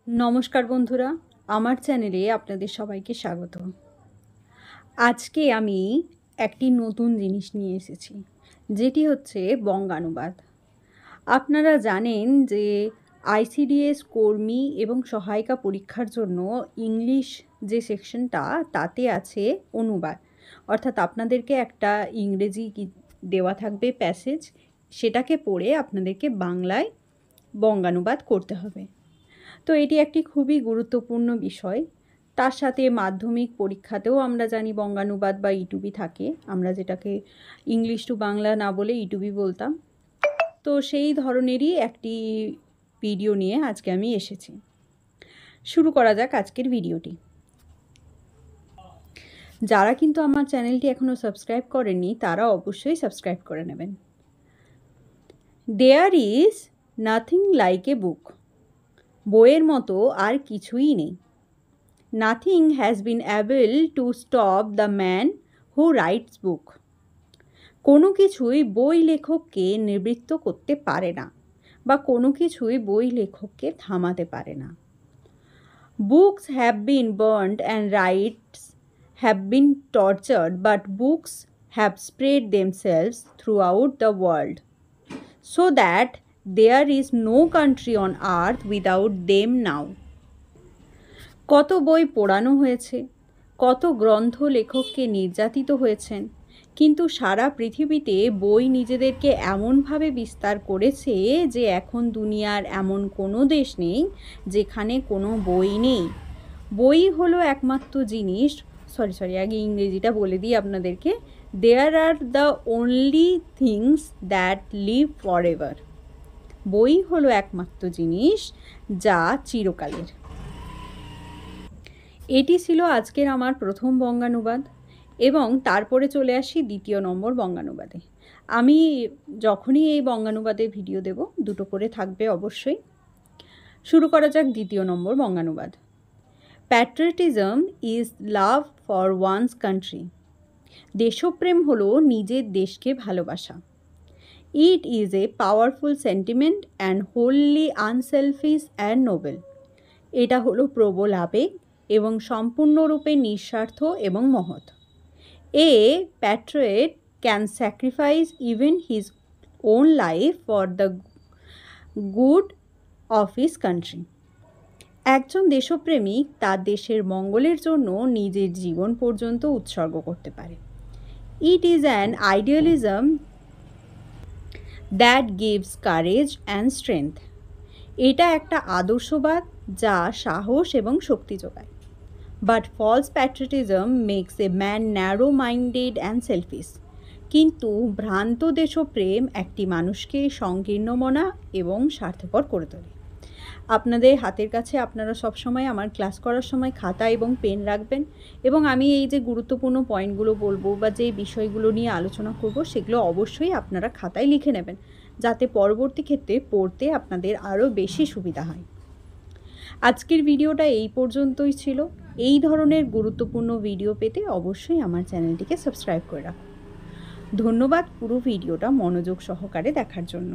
नमस्कार बंधुरा आमार चैनेले आपनादेर सबाइके स्वागत। आजके आमी एकटी नतून जिनिस निये एसेछि जेटी होच्छे बंगानुबाद। आपनारा जानेन जे आईसीडीएस कर्मी एबं सहायिका परीक्षार जोन्नो इंग्लिश जे सेक्शनटा ताते आछे अनुबाद, अर्थात आपनादेरके एकटा इंग्रेजी देवा थाकबे पैसेज, सेटाके पढ़े आपनादेरके बांगलाय बंगानुबाद करते हबे। तो एटी एकटी खूबई गुरुत्वपूर्ण विषय। तार साथे माध्यमिक परीक्षातेও আমরা জানি বঙ্গানুবাদ বা ইটুবি থাকে, আমরা যেটাকে ইংলিশ টু বাংলা না বলে ইটুবি বলতাম। তো সেই ধরনেরই একটি ভিডিও নিয়ে আজকে আমি এসেছি। শুরু করা যাক আজকের ভিডিওটি। যারা কিন্তু আমার চ্যানেলটি এখনো সাবস্ক্রাইব করেননি তারা অবশ্যই সাবস্ক্রাইব করে নেবেন। There is nothing like a book. বইয়ের মতো আর কিছুই নেই। Nothing has been able to stop the man who writes book. কোনো কিছুই বই লেখককে নিবৃত্ত করতে পারে না বা কোনো কিছুই বই লেখককে থামাতে পারে না। Books have been burned and writers have been tortured, but books have spread themselves throughout the world so that there is no country on earth without them now. কত বই পোড়ানো হয়েছে, কত গ্রন্থ লেখককে নির্যাতিত হয়েছেন, কিন্তু সারা পৃথিবীতে বই নিজেদেরকে এমনভাবে বিস্তার করেছে যে এখন দুনিয়ার এমন কোনো দেশ নেই যেখানে কোনো বই নেই। বই হলো একমাত্র জিনিস, আগে ইংরেজিটা বলে দিই আপনাদেরকে। There are the only things that live forever. বই হলো একমাত্র জিনিস যা চিরকালের। এটি ছিল আজকের আমার প্রথম বঙ্গানুবাদ এবং তারপরে চলে আসি দ্বিতীয় নম্বর বঙ্গানুবাদে। আমি যখনই এই বঙ্গানুবাদের ভিডিও দেব দুটো করে থাকবে অবশ্যই। শুরু করা যাক দ্বিতীয় নম্বর বঙ্গানুবাদ। Patriotism is love for one's country. দেশপ্রেম হলো নিজের দেশকে ভালোবাসা। It is a powerful sentiment and wholly unselfish and noble. এটা হলো প্রবল আবেগ এবং সম্পূর্ণরূপে নিঃস্বার্থ এবং মহৎ। A patriot can sacrifice even his own life for the good of his country. একজন দেশপ্রেমিক তার দেশের মঙ্গলের জন্য নিজের জীবন পর্যন্ত উৎসর্গ করতে পারে। It is an idealism that gives courage and strength. এটা একটা আদর্শবাদ যা সাহস এবং শক্তি যোগায়। But false patriotism makes a man narrow-minded and selfish. কিন্তু ভ্রান্ত দেশপ্রেম একটি মানুষকে সংকীর্ণমনা এবং স্বার্থপর করে তোলে। আপনাদের হাতের কাছে আপনারা সবসময় আমার ক্লাস করার সময় খাতা এবং পেন রাখবেন এবং আমি এই যে গুরুত্বপূর্ণ পয়েন্টগুলো বলবো বা যে বিষয়গুলো নিয়ে আলোচনা করব সেগুলো অবশ্যই আপনারা খাতায় লিখে নেবেন যাতে পরবর্তী ক্ষেত্রে পড়তে আপনাদের আরও বেশি সুবিধা হয়। আজকের ভিডিওটা এই পর্যন্তই ছিল। এই ধরনের গুরুত্বপূর্ণ ভিডিও পেতে অবশ্যই আমার চ্যানেলটিকে সাবস্ক্রাইব করে রাখুন। ধন্যবাদ পুরো ভিডিওটা মনোযোগ সহকারে দেখার জন্য।